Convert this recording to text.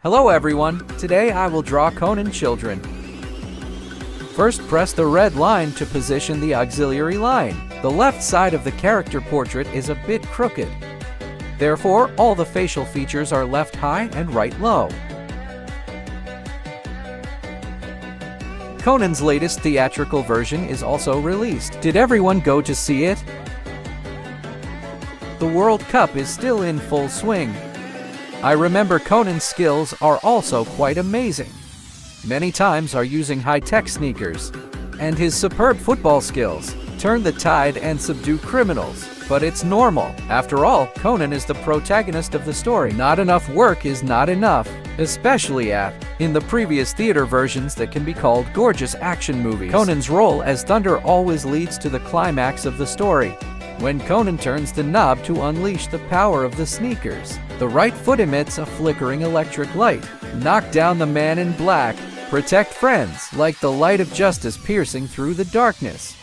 Hello everyone, today I will draw Conan children. First press the red line to position the auxiliary line. The left side of the character portrait is a bit crooked. Therefore, all the facial features are left high and right low. Conan's latest theatrical version is also released. Did everyone go to see it? The World Cup is still in full swing. I remember Conan's skills are also quite amazing. Many times are using high-tech sneakers. And his superb football skills turn the tide and subdue criminals. But it's normal. After all, Conan is the protagonist of the story. Not enough work is not enough, especially in the previous theater versions that can be called gorgeous action movies. Conan's role as Thunder always leads to the climax of the story, when Conan turns the knob to unleash the power of the sneakers. The right foot emits a flickering electric light. Knock down the man in black. Protect friends, like the light of justice piercing through the darkness.